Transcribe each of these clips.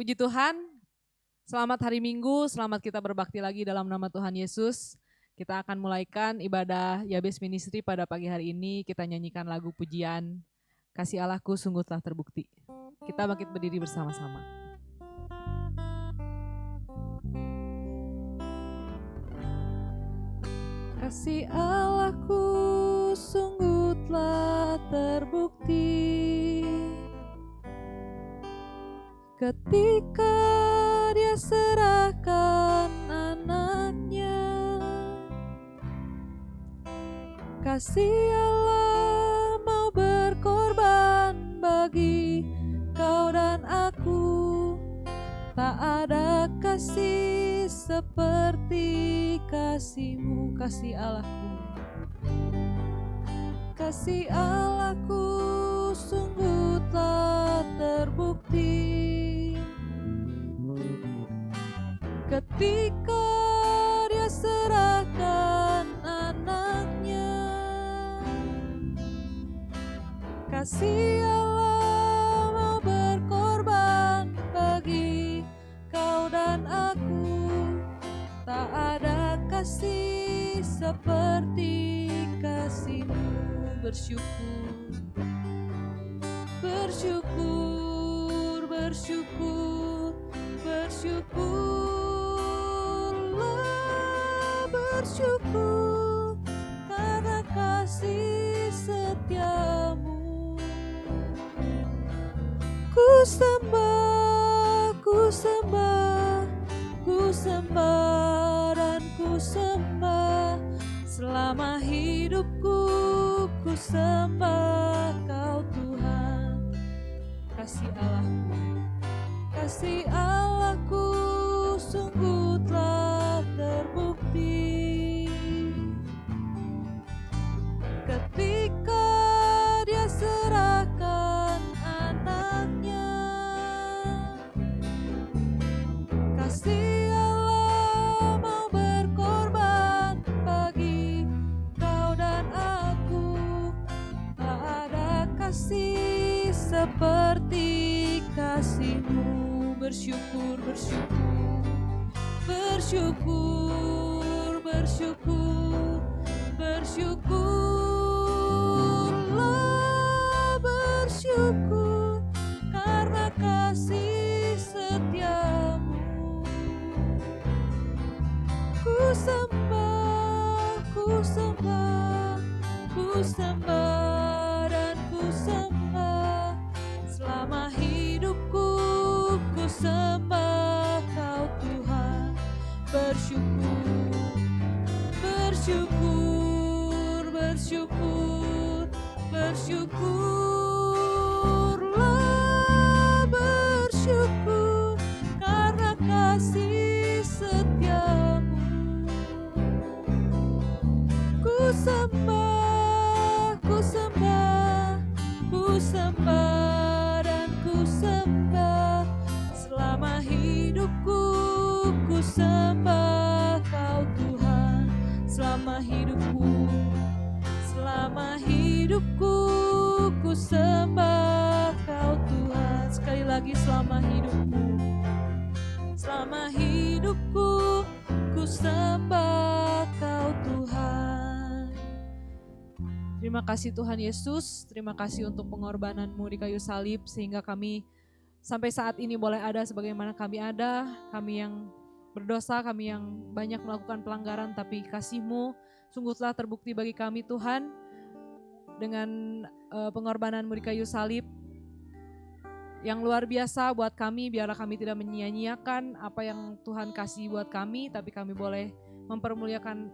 Puji Tuhan, selamat hari Minggu, selamat kita berbakti lagi dalam nama Tuhan Yesus. Kita akan mulaikan ibadah Yabes Ministry pada pagi hari ini, kita nyanyikan lagu pujian, Kasih Allahku sungguh telah terbukti. Kita bangkit berdiri bersama-sama. Kasih Allahku sungguh telah terbukti ketika Dia serahkan anaknya. Kasih Allah mau berkorban bagi kau dan aku. Tak ada kasih seperti kasih-Mu, kasih Allahku. Kasih Allahku sungguh telah terbukti ketika Dia serahkan anaknya. Kasih Allah mau berkorban bagi kau dan aku. Tak ada kasih seperti kasih-Mu. Bersyukur, bersyukur, bersyukur, bersyukurlah, bersyukur karena kasih setia-Mu. Ku sembah, ku sembah, ku sembah dan ku sembah selama hidupku. Ku sembah Kau Tuhan. Kasih Allahku, kasih Allahku sungguh telah terbukti ketika Dia serahkan anaknya. Kasih Allah mau berkorban bagi kau dan aku. Tak ada kasih seperti kasih-Mu. Bersyukur, bersyukur, bersyukur, bersyukur, bersyukurlah, bersyukur karena kasih setia-Mu. Ku sembah, ku sembah, ku sembah dan ku sembah selama hidupku. Ku sembah Kau Tuhan. Bersyukur, bersyukur, bersyukur, bersyukurlah, bersyukur karena kasih setia-Mu. Ku sembah, ku sembah, ku sembah dan ku sembah selama hidupku. Ku sembah Kau Tuhan selama hidupku, selama hidupku. Ku sembah Kau Tuhan. Sekali lagi, selama hidupku, selama hidupku. Ku sembah Kau Tuhan. Terima kasih Tuhan Yesus, terima kasih untuk pengorbanan-Mu di kayu salib sehingga kami sampai saat ini boleh ada sebagaimana kami ada. Kami yang berdosa, kami yang banyak melakukan pelanggaran, tapi kasih-Mu sungguh telah terbukti bagi kami Tuhan. Dengan pengorbanan-Mu di kayu salib yang luar biasa buat kami, biarlah kami tidak menyia-nyiakan apa yang Tuhan kasih buat kami, tapi kami boleh mempermuliakan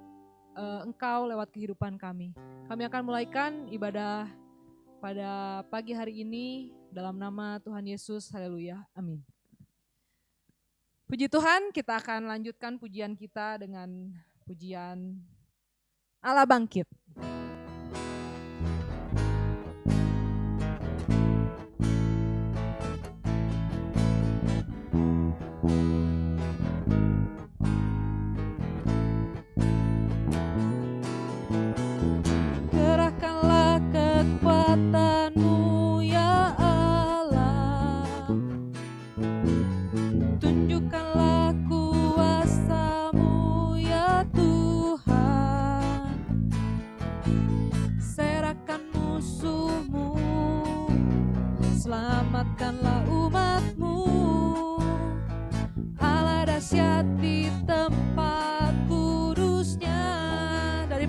Engkau lewat kehidupan kami. Kami akan mulaikan ibadah pada pagi hari ini dalam nama Tuhan Yesus. Haleluya, amin. Puji Tuhan, kita akan lanjutkan pujian kita dengan pujian Allah Bangkit. kekuatan-Mu ya Allah.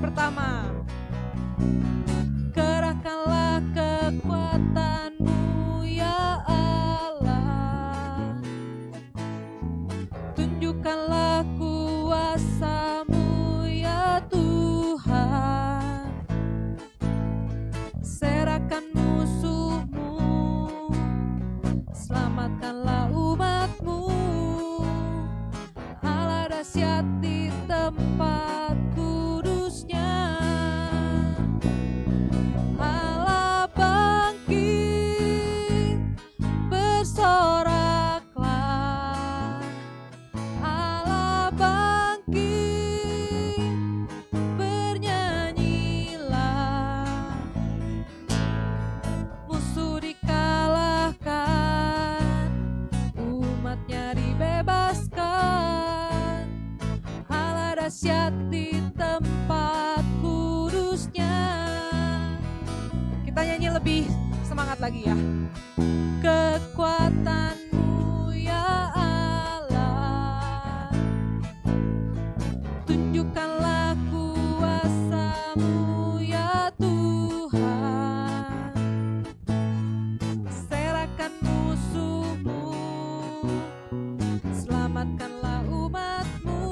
pertama. Kerahkanlah kekuatan-Mu ya Allah, tunjukkanlah kuasa-Mu ya Tuhan, serahkan musuh-Mu, selamatkanlah umat-Mu, Allah dahsyat di tempat kudusnya. Allah bangkit, bersoraklah. Allah bangkit, bernyanyilah. Musuh dikalahkan, umatnya dibebaskan. Allah dahsyat di tempat kudusnya. Kita nyanyi lebih semangat lagi ya. Kekuatan-Mu ya Allah, tunjukkanlah kuasa-Mu ya Tuhan, serahkan musuh-Mu, selamatkanlah umat-Mu,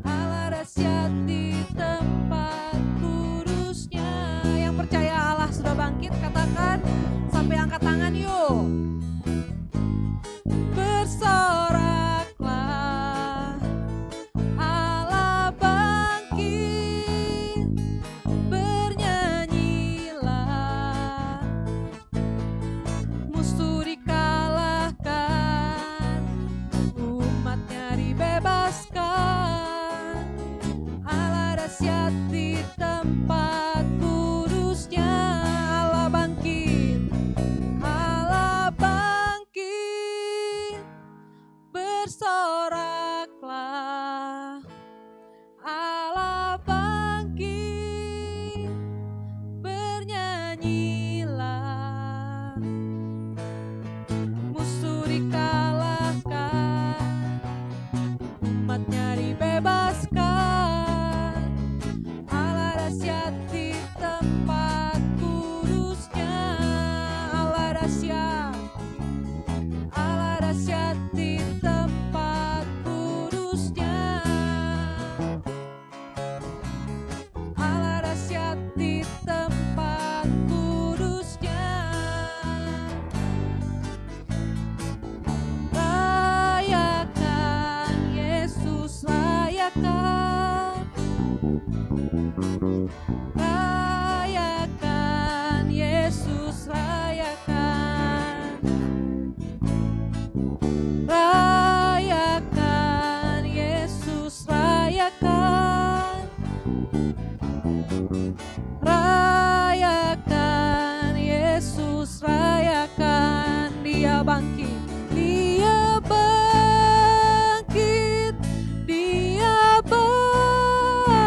Allah dahsyat di tempat kudusnya. Yang percaya Allah sudah bangkit, katakan sampai angkat tangan yuk. Bersoraklah, Allah bangkit, bernyanyilah. Musuh dikalahkan, umatnya dibebaskan. Allah dahsyat di tempat kudusnya. Allah bangkit, Allah bangkit, bersoraklah. Allah bangkit, bernyanyilah. Musuh dikalahkan, umatnya dibebaskan. Allah dahsyat di tempat kudusnya. Allah dahsyat, Allah dahsyat di tempat kudusnya. Allah dahsyat di tempat kudusnya. Rayakan Yesus, rayakan. Rayakan Yesus, rayakan. Rayakan Yesus, rayakan. Rayakan Yesus, rayakan. Dia bangkit, Dia bangkit, Dia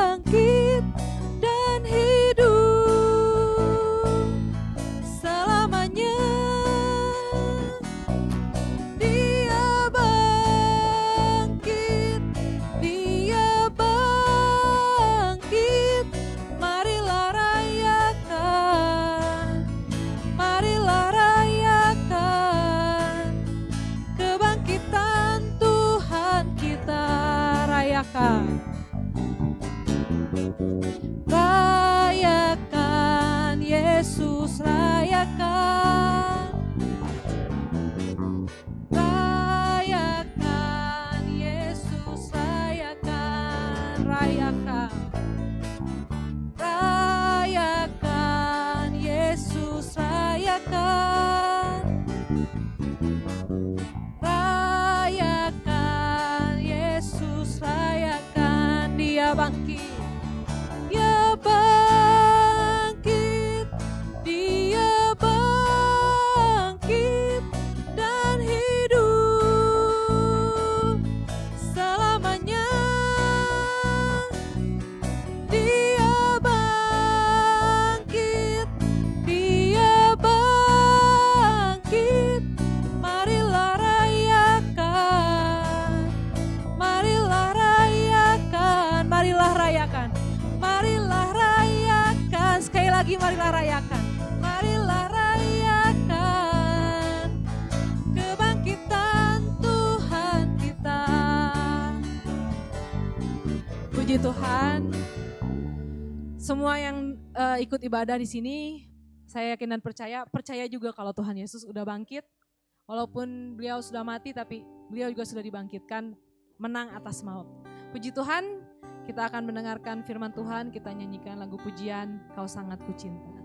bangkit dan hidup selamanya. Dia bangkit, Dia bangkit. Marilah rayakan, marilah rayakan kebangkitan Tuhan kita. Rayakan, rayakan Yesus, rayakan. Rayakan Yesus, rayakan. Rayakan, rayakan Yesus, rayakan. Rayakan Yesus, rayakan. Dia bangkit, Dia bangkit, Dia bangkit dan hidup selamanya. Dia bangkit, Dia bangkit. Marilah rayakan, marilah rayakan, marilah marilah rayakan. Marilah rayakan kebangkitan Tuhan kita. Puji Tuhan. Semua yang ikut ibadah di sini, saya yakin dan percaya juga kalau Tuhan Yesus udah bangkit. Walaupun beliau sudah mati, tapi beliau juga sudah dibangkitkan, menang atas maut. Puji Tuhan, kita akan mendengarkan firman Tuhan, kita nyanyikan lagu pujian, Kau Sangat Kucinta.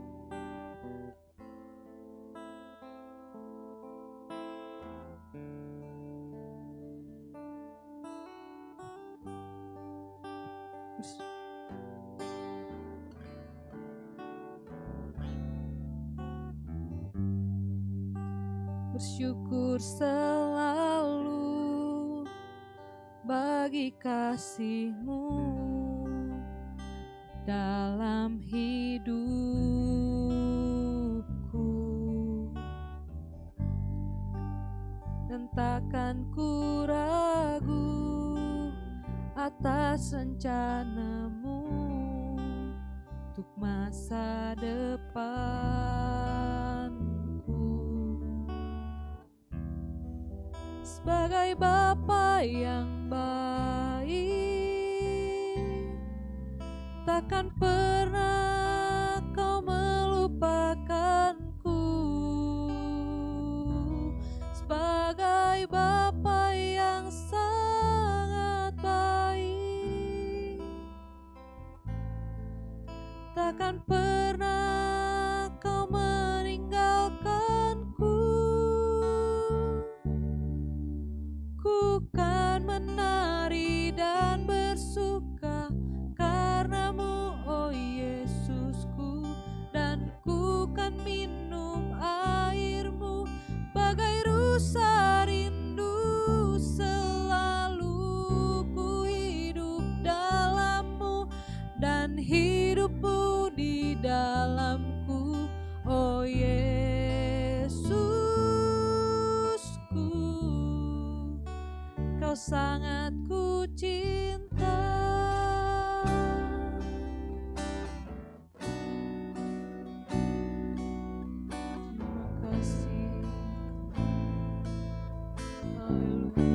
Bersyukur selalu bagi kasih-Mu dalam hidupku, dan takkan ku ragu atas rencana-Mu untuk masa depanku. Sebagai Bapa yang baik, takkan pernah Kau melupakanku. Sebagai Bapa yang sangat baik, takkan pernah Kau meninggalkanku. Ku kan menari dan bersuka karena-Mu, oh Yesusku, dan ku kan minum air-Mu bagai rusa rindu. Selalu ku hidup dalam-Mu dan hidup-Mu di dalamku, oh Yesusku. Kau sangat ku cinta. Terima kasih. Haleluya.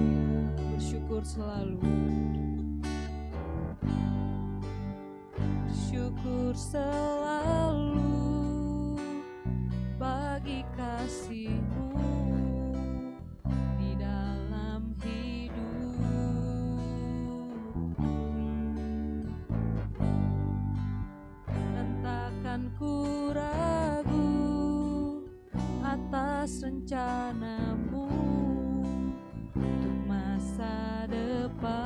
Bersyukur selalu. Bersyukur selalu bagi kasih-Mu di dalam hidupku, dan takkan ku ragu atas rencana-Mu untuk masa depanku.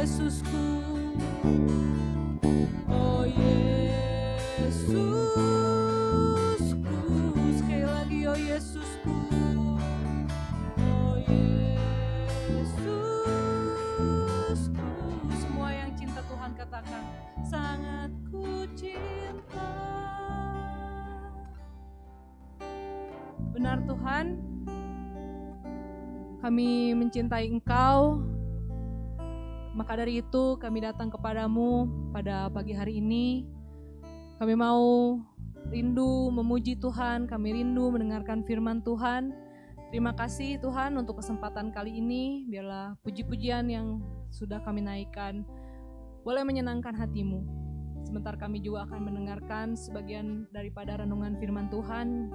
Yesusku. Oh Yesusku, sekali lagi oh Yesusku. Oh Yesusku, semua yang cinta Tuhan katakan, sangat ku cinta. Benar Tuhan, kami mencintai Engkau. Maka dari itu kami datang kepadamu pada pagi hari ini. Kami mau rindu memuji Tuhan, kami rindu mendengarkan firman Tuhan. Terima kasih Tuhan untuk kesempatan kali ini. Biarlah puji-pujian yang sudah kami naikkan boleh menyenangkan hatimu. Sebentar kami juga akan mendengarkan sebagian daripada renungan firman Tuhan.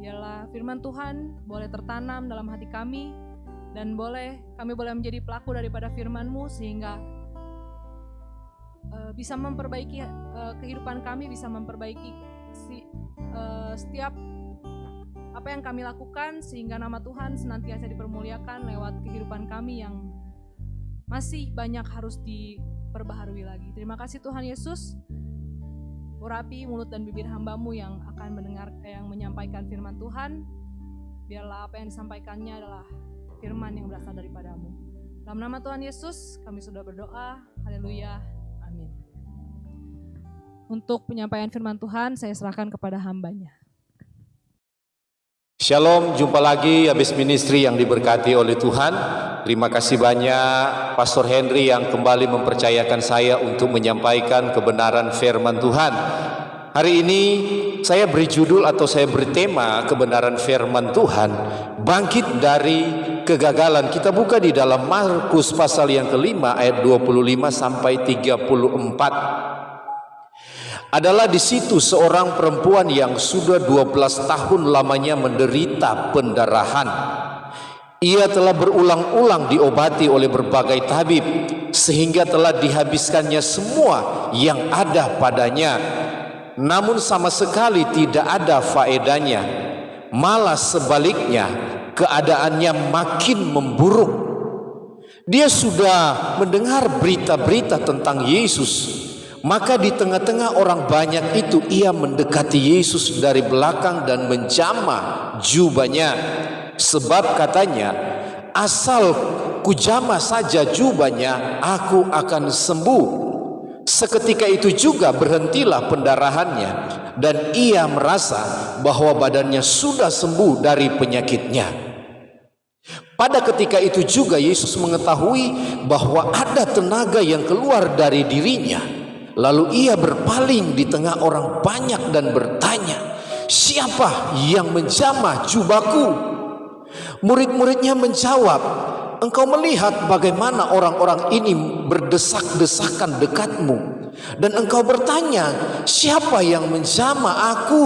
Biarlah firman Tuhan boleh tertanam dalam hati kami. Dan kami boleh menjadi pelaku daripada firman-Mu sehingga bisa memperbaiki kehidupan kami, bisa memperbaiki setiap apa yang kami lakukan sehingga nama Tuhan senantiasa dipermuliakan lewat kehidupan kami yang masih banyak harus diperbaharui lagi. Terima kasih Tuhan Yesus. Urapi mulut dan bibir hamba-Mu yang akan yang menyampaikan firman Tuhan. Biarlah apa yang disampaikannya adalah firman yang berasal daripada-Mu. Dalam nama Tuhan Yesus kami sudah berdoa. Haleluya. Amin. Untuk penyampaian firman Tuhan saya serahkan kepada hamba-Nya. Shalom, jumpa lagi habis ministry yang diberkati oleh Tuhan. Terima kasih banyak Pastor Henry yang kembali mempercayakan saya untuk menyampaikan kebenaran firman Tuhan. Hari ini saya beri judul atau saya beri tema kebenaran firman Tuhan, bangkit dari kegagalan. Kita buka di dalam Markus pasal yang kelima ayat 25 sampai 34. Adalah di situ seorang perempuan yang sudah 12 tahun lamanya menderita pendarahan. Ia telah berulang-ulang diobati oleh berbagai tabib sehingga telah dihabiskannya semua yang ada padanya. Namun sama sekali tidak ada faedahnya. Malah sebaliknya, keadaannya makin memburuk. Dia sudah mendengar berita-berita tentang Yesus. Maka di tengah-tengah orang banyak itu ia mendekati Yesus dari belakang dan menjamah jubahnya. Sebab katanya, asal kujamah saja jubahnya, aku akan sembuh. Seketika itu juga berhentilah pendarahannya dan ia merasa bahwa badannya sudah sembuh dari penyakitnya. Pada ketika itu juga Yesus mengetahui bahwa ada tenaga yang keluar dari dirinya. Lalu ia berpaling di tengah orang banyak dan bertanya, "Siapa yang menjamah jubahku?" Murid-muridnya menjawab, "Engkau melihat bagaimana orang-orang ini berdesak-desakan dekatmu, dan engkau bertanya, siapa yang menjamah aku?"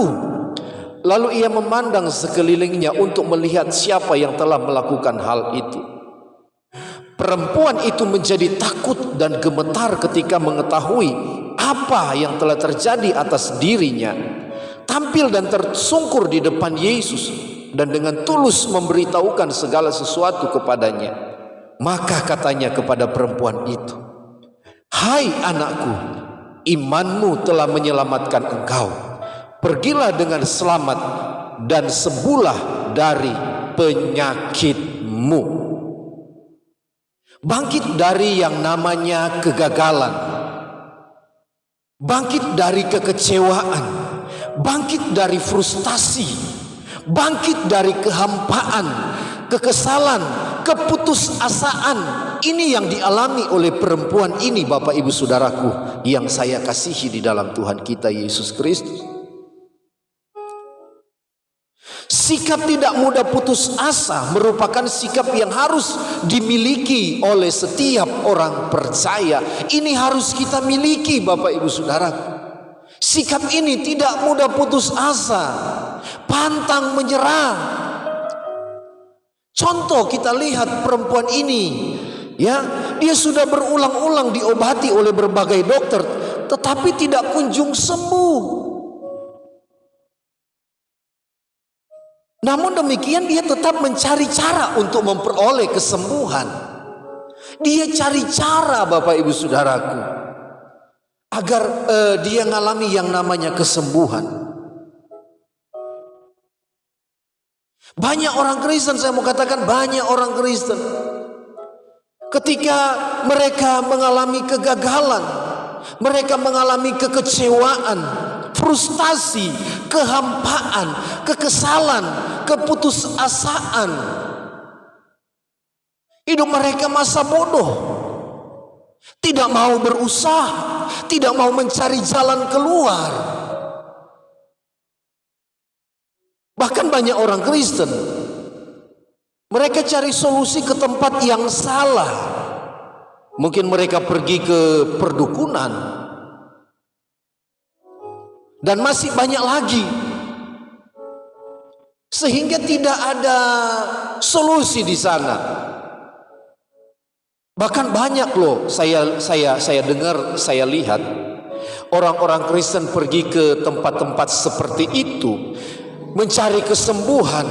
Lalu ia memandang sekelilingnya untuk melihat siapa yang telah melakukan hal itu. Perempuan itu menjadi takut dan gemetar ketika mengetahui apa yang telah terjadi atas dirinya. Tampil dan tersungkur di depan Yesus dan dengan tulus memberitahukan segala sesuatu kepadanya. Maka katanya kepada perempuan itu, "Hai anakku, imanmu telah menyelamatkan engkau. Pergilah dengan selamat dan sembuhlah dari penyakitmu." Bangkit dari yang namanya kegagalan, bangkit dari kekecewaan, bangkit dari frustasi, bangkit dari kehampaan, kekesalan, keputusasaan. Ini yang dialami oleh perempuan ini, Bapak Ibu Saudaraku yang saya kasihi di dalam Tuhan kita Yesus Kristus. Sikap tidak mudah putus asa merupakan sikap yang harus dimiliki oleh setiap orang percaya. Ini harus kita miliki, Bapak Ibu Saudara. Sikap ini tidak mudah putus asa, pantang menyerah. Contoh kita lihat perempuan ini, ya, dia sudah berulang-ulang diobati oleh berbagai dokter, tetapi tidak kunjung sembuh. Namun demikian dia tetap mencari cara untuk memperoleh kesembuhan. Dia cari cara Bapak Ibu Saudaraku agar dia ngalami yang namanya kesembuhan. Banyak orang Kristen, saya mau katakan banyak orang Kristen, ketika mereka mengalami kegagalan, mereka mengalami kekecewaan, frustasi, kehampaan, kekesalan, keputusasaan, hidup mereka masa bodoh, tidak mau berusaha, tidak mau mencari jalan keluar. Bahkan banyak orang Kristen, mereka cari solusi ke tempat yang salah. Mungkin mereka pergi ke perdukunan, dan masih banyak lagi, sehingga tidak ada solusi di sana. Bahkan banyak loh, saya dengar, saya lihat orang-orang Kristen pergi ke tempat-tempat seperti itu mencari kesembuhan.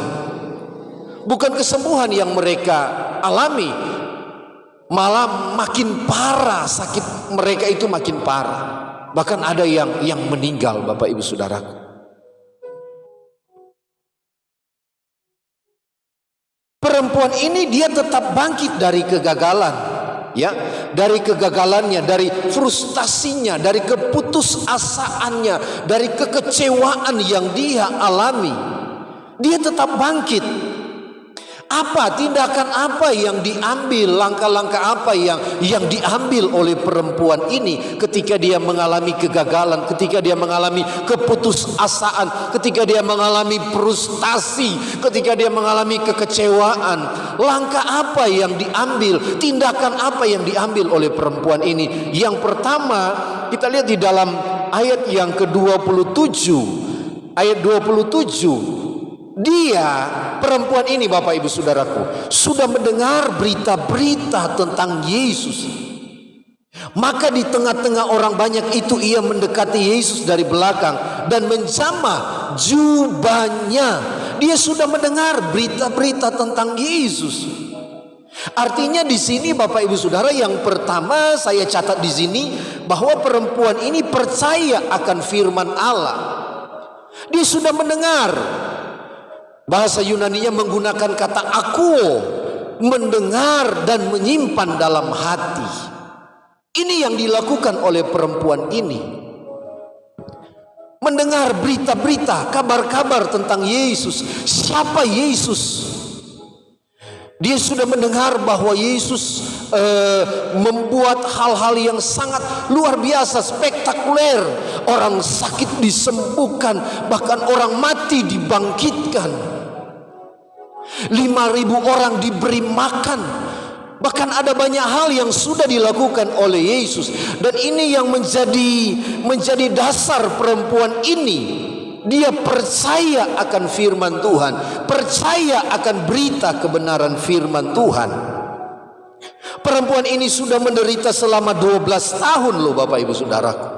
Bukan kesembuhan yang mereka alami, malah makin parah, sakit mereka itu makin parah. Bahkan ada yang meninggal Bapak Ibu Saudaraku. Perempuan ini dia tetap bangkit dari kegagalan, ya, dari kegagalannya, dari frustasinya, dari keputusasaannya, dari kekecewaan yang dia alami. Dia tetap bangkit. Apa tindakan apa yang diambil, langkah-langkah apa yang diambil oleh perempuan ini ketika dia mengalami kegagalan, ketika dia mengalami keputusasaan, ketika dia mengalami frustasi, ketika dia mengalami kekecewaan? Langkah apa yang diambil, tindakan apa yang diambil oleh perempuan ini? Yang pertama, kita lihat di dalam ayat yang ke-27, ayat 27. Dia, perempuan ini Bapak Ibu Saudaraku, sudah mendengar berita-berita tentang Yesus. Maka di tengah-tengah orang banyak itu ia mendekati Yesus dari belakang dan menjamah jubahnya. Dia sudah mendengar berita-berita tentang Yesus. Artinya di sini Bapak Ibu Saudara, yang pertama saya catat di sini bahwa perempuan ini percaya akan firman Allah. Dia sudah mendengar. Bahasa Yunaninya menggunakan kata akuo, mendengar dan menyimpan dalam hati. Ini yang dilakukan oleh perempuan ini. Mendengar berita-berita, kabar-kabar tentang Yesus. Siapa Yesus? Dia sudah mendengar bahwa Yesus membuat hal-hal yang sangat luar biasa, spektakuler. Orang sakit disembuhkan, bahkan orang mati dibangkitkan. 5.000 orang diberi makan. Bahkan ada banyak hal yang sudah dilakukan oleh Yesus. Dan ini yang menjadi dasar perempuan ini. Dia percaya akan firman Tuhan, percaya akan berita kebenaran firman Tuhan. Perempuan ini sudah menderita selama 12 tahun loh Bapak Ibu Saudaraku.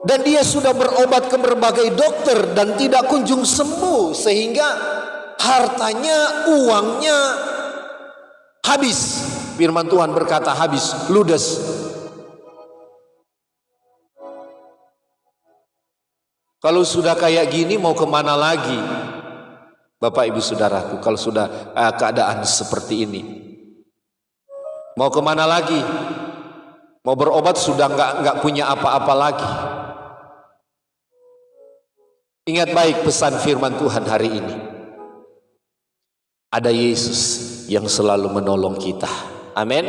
Dan dia sudah berobat ke berbagai dokter dan tidak kunjung sembuh, sehingga hartanya, uangnya habis. Firman Tuhan berkata habis, ludes. Kalau sudah kayak gini mau kemana lagi Bapak Ibu Saudaraku? Kalau sudah keadaan seperti ini, mau kemana lagi? Mau berobat sudah nggak punya apa-apa lagi. Ingat baik pesan firman Tuhan hari ini. Ada Yesus yang selalu menolong kita. Amin.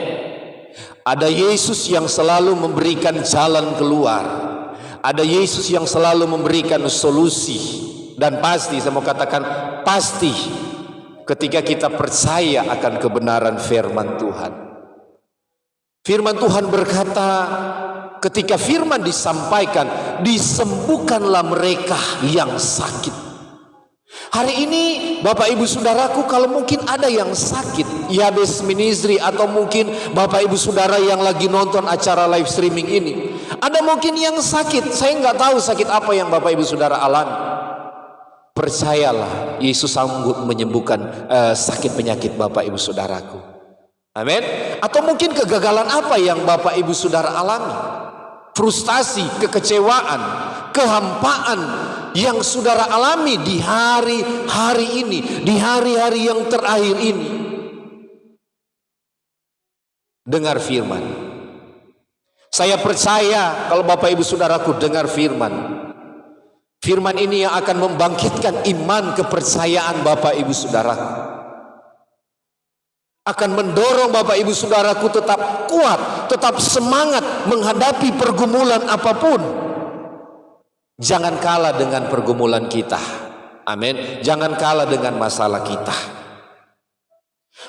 Ada Yesus yang selalu memberikan jalan keluar. Ada Yesus yang selalu memberikan solusi. Dan pasti, saya mau katakan pasti, ketika kita percaya akan kebenaran firman Tuhan. Firman Tuhan berkata, ketika firman disampaikan, disembuhkanlah mereka yang sakit. Hari ini Bapak Ibu Saudaraku, kalau mungkin ada yang sakit, Yabes Ministry, atau mungkin Bapak Ibu Saudara yang lagi nonton acara live streaming ini, ada mungkin yang sakit. Saya nggak tahu sakit apa yang Bapak Ibu Saudara alami. Percayalah, Yesus sanggup menyembuhkan sakit penyakit Bapak Ibu Saudaraku. Amin. Atau mungkin kegagalan apa yang Bapak Ibu Saudara alami? Frustasi, kekecewaan, kehampaan yang saudara alami di hari-hari ini, di hari-hari yang terakhir ini. Dengar firman. Saya percaya kalau Bapak Ibu Saudaraku dengar firman. Firman ini yang akan membangkitkan iman kepercayaan Bapak Ibu Saudaraku. Akan mendorong Bapak Ibu Saudaraku tetap kuat, tetap semangat menghadapi pergumulan apapun. Jangan kalah dengan pergumulan kita. Amin. Jangan kalah dengan masalah kita.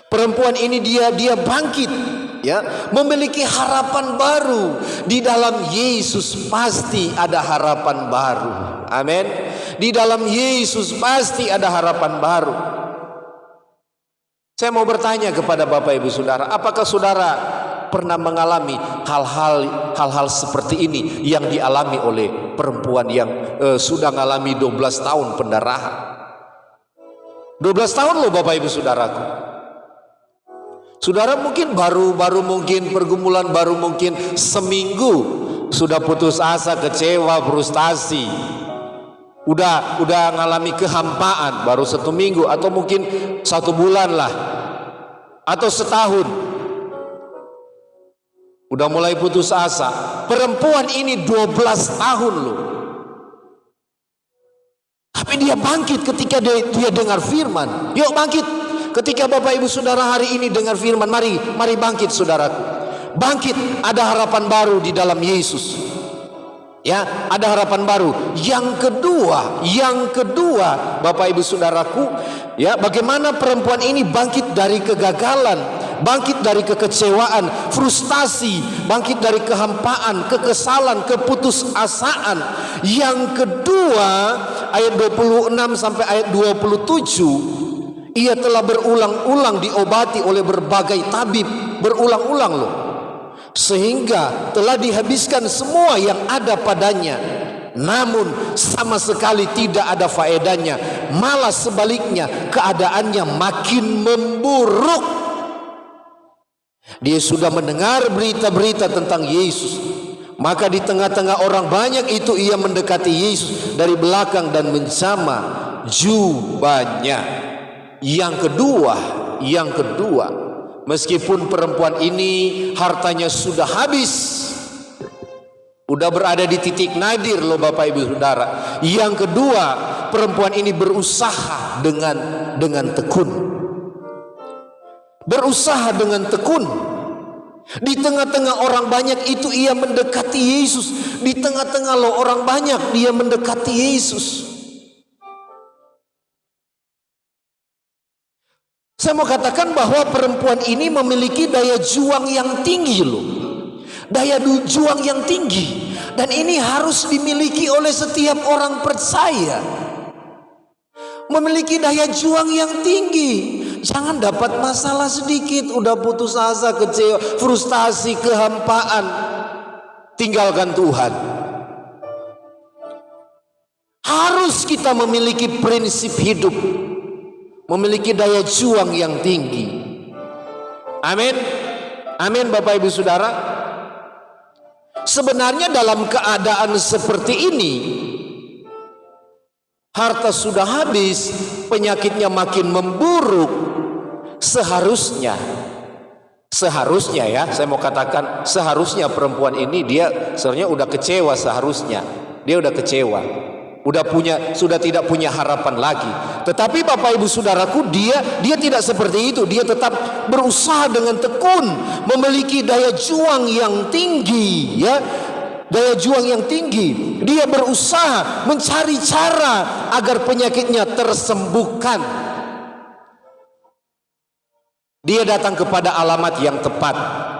Perempuan ini dia bangkit, ya, memiliki harapan baru. Di dalam Yesus pasti ada harapan baru. Amin. Di dalam Yesus pasti ada harapan baru. Saya mau bertanya kepada Bapak Ibu Saudara, apakah saudara pernah mengalami hal-hal seperti ini yang dialami oleh perempuan yang sudah mengalami 12 tahun pendarahan? 12 tahun loh Bapak Ibu Saudaraku. Saudara mungkin baru mungkin pergumulan baru mungkin seminggu sudah putus asa, kecewa, frustasi. Udah ngalami kehampaan baru 1 minggu atau mungkin 1 bulan lah atau setahun udah mulai putus asa. Perempuan ini 12 tahun loh, tapi dia bangkit ketika dia dengar firman. Yuk bangkit ketika Bapak Ibu Saudara hari ini dengar firman. Mari bangkit saudaraku, bangkit. Ada harapan baru di dalam Yesus. Ya, ada harapan baru. Yang kedua, Bapak Ibu Saudaraku, ya, bagaimana perempuan ini bangkit dari kegagalan, bangkit dari kekecewaan, frustasi, bangkit dari kehampaan, kekesalan, keputusasaan. Yang kedua, ayat 26 sampai ayat 27, ia telah berulang-ulang diobati oleh berbagai tabib, berulang-ulang loh. Sehingga telah dihabiskan semua yang ada padanya, namun sama sekali tidak ada faedahnya. Malah sebaliknya, keadaannya makin memburuk. Dia sudah mendengar berita-berita tentang Yesus. Maka di tengah-tengah orang banyak itu ia mendekati Yesus dari belakang dan menjama jubahnya. Yang kedua, meskipun perempuan ini hartanya sudah habis, udah berada di titik nadir loh Bapak Ibu Saudara. Yang kedua, perempuan ini berusaha dengan tekun. Berusaha dengan tekun. Di tengah-tengah orang banyak itu ia mendekati Yesus. Di tengah-tengah loh orang banyak dia mendekati Yesus. Saya mau katakan bahwa perempuan ini memiliki daya juang yang tinggi loh. Daya juang yang tinggi. Dan ini harus dimiliki oleh setiap orang percaya. Memiliki daya juang yang tinggi. Jangan dapat masalah sedikit udah putus asa, kecewa, frustasi, kehampaan, tinggalkan Tuhan. Harus kita memiliki prinsip hidup, memiliki daya juang yang tinggi. Amin. Amin Bapak Ibu Saudara. Sebenarnya dalam keadaan seperti ini, harta sudah habis, penyakitnya makin memburuk. Seharusnya ya, saya mau katakan seharusnya perempuan ini dia sebenarnya udah kecewa. Seharusnya dia udah kecewa, sudah tidak punya harapan lagi. Tetapi Bapak Ibu Saudaraku, dia tidak seperti itu. Dia tetap berusaha dengan tekun, memiliki daya juang yang tinggi, ya. Daya juang yang tinggi. Dia berusaha mencari cara agar penyakitnya tersembuhkan. Dia datang kepada alamat yang tepat.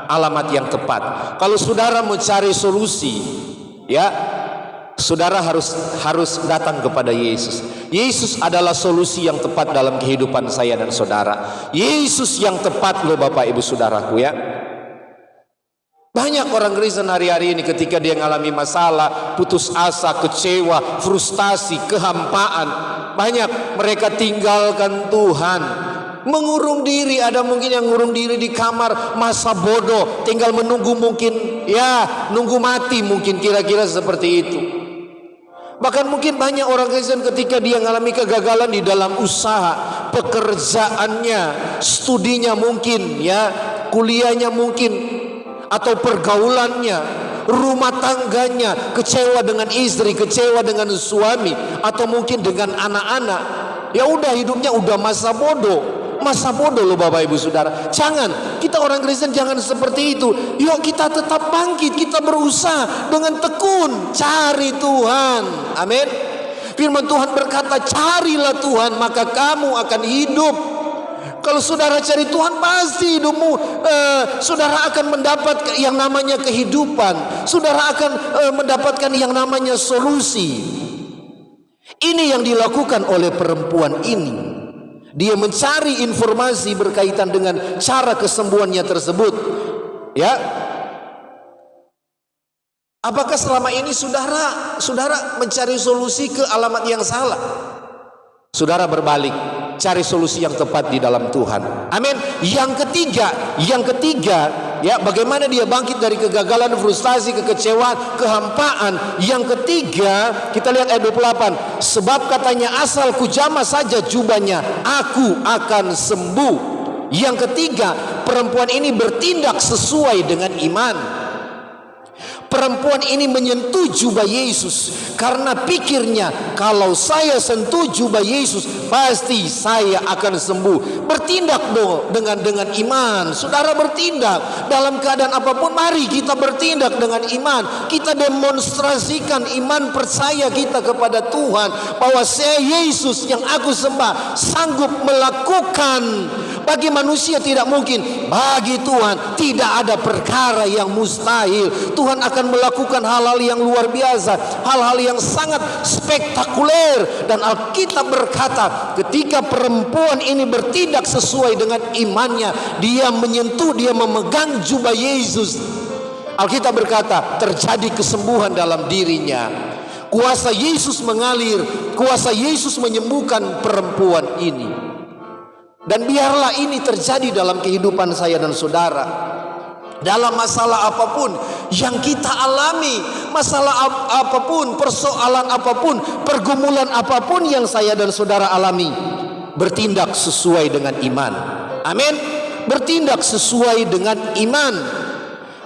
Alamat yang tepat. Kalau saudara mencari solusi, ya, saudara harus datang kepada Yesus. Yesus adalah solusi yang tepat dalam kehidupan saya dan saudara. Yesus yang tepat loh Bapak Ibu Saudaraku, ya. Banyak orang Kristen hari-hari ini ketika dia mengalami masalah, putus asa, kecewa, frustasi, kehampaan, banyak mereka tinggalkan Tuhan. Mengurung diri, ada mungkin yang ngurung diri di kamar, masa bodoh, tinggal menunggu mungkin, ya nunggu mati mungkin, kira-kira seperti itu. Bahkan mungkin banyak orang Kristen ketika dia mengalami kegagalan di dalam usaha, pekerjaannya, studinya mungkin, ya kuliahnya mungkin, atau pergaulannya, rumah tangganya, kecewa dengan istri, kecewa dengan suami, atau mungkin dengan anak-anak. Ya udah, hidupnya udah masa bodoh. Masa bodoh loh Bapak Ibu Saudara. Jangan, kita orang Kristen jangan seperti itu. Yuk kita tetap bangkit, kita berusaha dengan tekun cari Tuhan. Amin. Firman Tuhan berkata, carilah Tuhan maka kamu akan hidup. Kalau saudara cari Tuhan, pasti hidupmu saudara akan mendapat yang namanya kehidupan. Saudara akan mendapatkan yang namanya solusi. Ini yang dilakukan oleh perempuan ini. Dia mencari informasi berkaitan dengan cara kesembuhannya tersebut. Ya, apakah selama ini saudara mencari solusi ke alamat yang salah? Saudara berbalik, cari solusi yang tepat di dalam Tuhan. Amin. Yang ketiga, ya, bagaimana dia bangkit dari kegagalan, frustasi, kekecewaan, kehampaan. Yang ketiga, kita lihat ayat 28. Sebab katanya, asal kujamah saja jubahnya, aku akan sembuh. Yang ketiga, perempuan ini bertindak sesuai dengan iman. Perempuan ini menyentuh jubah Yesus karena pikirnya, kalau saya sentuh jubah Yesus pasti saya akan sembuh. Bertindak dong dengan iman. Saudara bertindak dalam keadaan apapun. Mari kita bertindak dengan iman. Kita demonstrasikan iman percaya kita kepada Tuhan, bahwa saya Yesus yang aku sembah sanggup melakukan. Bagi manusia tidak mungkin, bagi Tuhan tidak ada perkara yang mustahil. Tuhan akan melakukan hal-hal yang luar biasa, hal-hal yang sangat spektakuler. Dan Alkitab berkata, ketika perempuan ini bertindak sesuai dengan imannya, dia menyentuh, dia memegang jubah Yesus, Alkitab berkata terjadi kesembuhan dalam dirinya. Kuasa Yesus mengalir, kuasa Yesus menyembuhkan perempuan ini. Dan biarlah ini terjadi dalam kehidupan saya dan saudara. Dalam masalah apapun yang kita alami, masalah apapun, persoalan apapun, pergumulan apapun yang saya dan saudara alami, bertindak sesuai dengan iman. Amin. Bertindak sesuai dengan iman.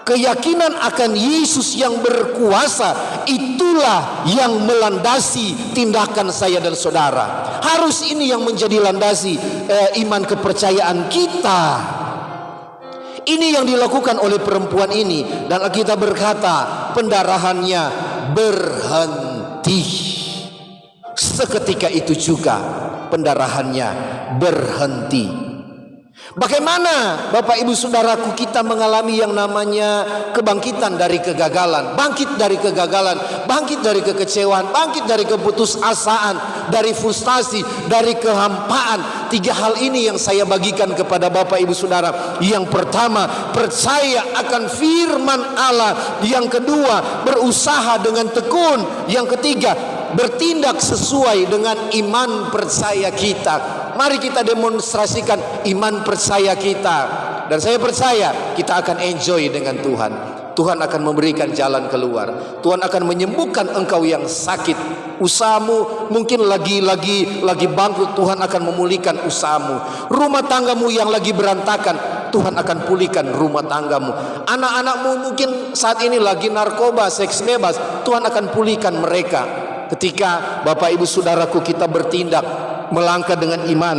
Keyakinan akan Yesus yang berkuasa, itulah yang melandasi tindakan saya dan saudara. Harus ini yang menjadi landasi iman kepercayaan kita. Ini yang dilakukan oleh perempuan ini. Dan kita berkata, pendarahannya berhenti. Seketika itu juga pendarahannya berhenti. Bagaimana Bapak Ibu Saudaraku kita mengalami yang namanya kebangkitan dari kegagalan, bangkit dari kegagalan, bangkit dari kekecewaan, bangkit dari keputusasaan, dari frustasi, dari kehampaan. Tiga hal ini yang saya bagikan kepada Bapak Ibu Saudara. Yang pertama, percaya akan firman Allah. Yang kedua, berusaha dengan tekun. Yang ketiga, bertindak sesuai dengan iman percaya kita. Mari kita demonstrasikan iman percaya kita. Dan saya percaya kita akan enjoy dengan Tuhan. Tuhan akan memberikan jalan keluar. Tuhan akan menyembuhkan engkau yang sakit. Usahamu mungkin lagi bangkrut, Tuhan akan memulihkan usahamu. Rumah tanggamu yang lagi berantakan, Tuhan akan pulihkan rumah tanggamu. Anak-anakmu mungkin saat ini lagi narkoba, seks bebas, Tuhan akan pulihkan mereka. Ketika Bapak Ibu Saudaraku kita bertindak, melangkah dengan iman,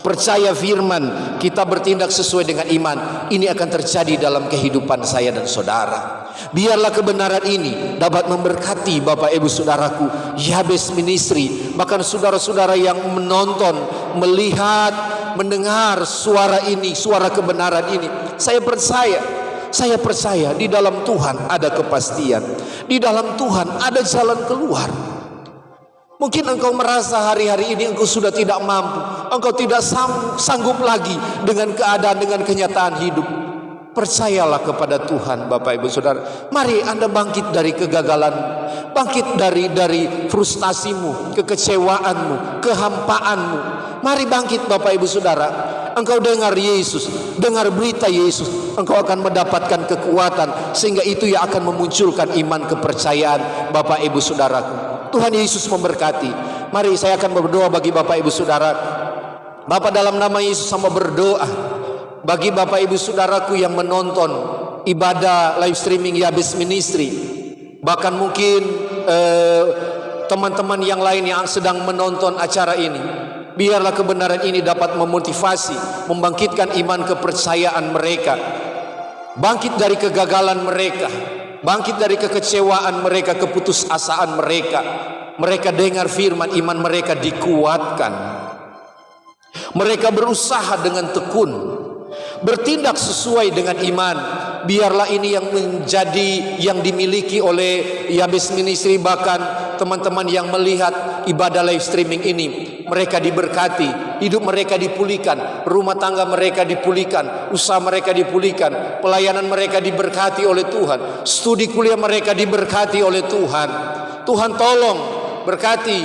percaya firman, kita bertindak sesuai dengan iman, ini akan terjadi dalam kehidupan saya dan saudara. Biarlah kebenaran ini dapat memberkati Bapak Ibu Saudaraku, Yabes Ministry, bahkan saudara-saudara yang menonton, melihat, mendengar suara ini, suara kebenaran ini. Saya percaya di dalam Tuhan ada kepastian, di dalam Tuhan ada jalan keluar. Mungkin engkau merasa hari-hari ini engkau sudah tidak mampu, engkau tidak sanggup lagi dengan keadaan, dengan kenyataan hidup. Percayalah kepada Tuhan Bapak Ibu Saudara. Mari Anda bangkit dari kegagalan, bangkit dari frustasimu, kekecewaanmu, kehampaanmu. Mari bangkit Bapak Ibu Saudara. Engkau dengar Yesus, dengar berita Yesus, engkau akan mendapatkan kekuatan, sehingga itu yang akan memunculkan iman kepercayaan Bapak Ibu Saudaraku. Tuhan Yesus memberkati. Mari saya akan berdoa bagi Bapak Ibu Saudara. Bapak, dalam nama Yesus sama berdoa bagi Bapak Ibu Saudaraku yang menonton ibadah live streaming Yabes Ministry. Bahkan mungkin teman-teman yang lain yang sedang menonton acara ini. Biarlah kebenaran ini dapat memotivasi, membangkitkan iman kepercayaan mereka. Bangkit dari kegagalan mereka, bangkit dari kekecewaan mereka, keputusasaan mereka. Mereka dengar firman, iman mereka dikuatkan. Mereka berusaha dengan tekun, bertindak sesuai dengan iman. Biarlah ini yang menjadi yang dimiliki oleh Yabes Ministry. Bahkan teman-teman yang melihat ibadah live streaming ini, mereka diberkati, hidup mereka dipulihkan, rumah tangga mereka dipulihkan, usaha mereka dipulihkan, pelayanan mereka diberkati oleh Tuhan, studi kuliah mereka diberkati oleh Tuhan. Tuhan tolong berkati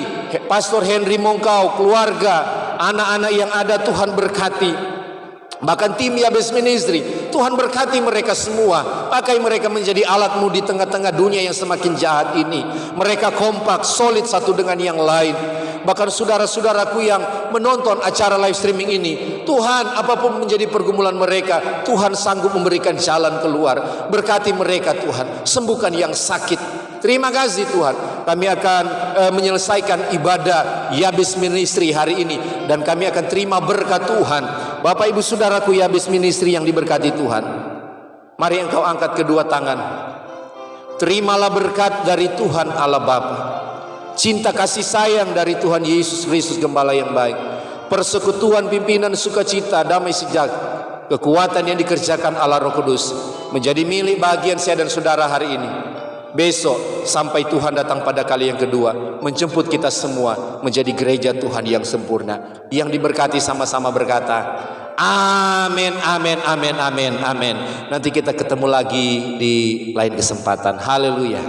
Pastor Henry Mongkau, keluarga, anak-anak yang ada, Tuhan berkati. Bahkan tim Yabes Ministry, Tuhan berkati mereka semua. Pakai mereka menjadi alat-Mu di tengah-tengah dunia yang semakin jahat ini. Mereka kompak, solid satu dengan yang lain. Bahkan saudara-saudaraku yang menonton acara live streaming ini, Tuhan, apapun menjadi pergumulan mereka, Tuhan sanggup memberikan jalan keluar. Berkati mereka Tuhan, sembuhkan yang sakit. Terima kasih Tuhan. Kami akan menyelesaikan ibadah Yabes Ministry hari ini, dan kami akan terima berkat Tuhan. Bapak Ibu Saudaraku Yabes Ministry yang diberkati Tuhan, mari engkau angkat kedua tangan. Terimalah berkat dari Tuhan Allah Bapa, cinta kasih sayang dari Tuhan Yesus Kristus Gembala yang baik, persekutuan pimpinan sukacita damai sejahtera, kekuatan yang dikerjakan Allah Roh Kudus menjadi milik bagian saya dan saudara hari ini. Besok sampai Tuhan datang pada kali yang kedua, menjemput kita semua menjadi gereja Tuhan yang sempurna. Yang diberkati sama-sama berkata amin, amin, amin, amin, amin. Nanti kita ketemu lagi di lain kesempatan. Haleluya.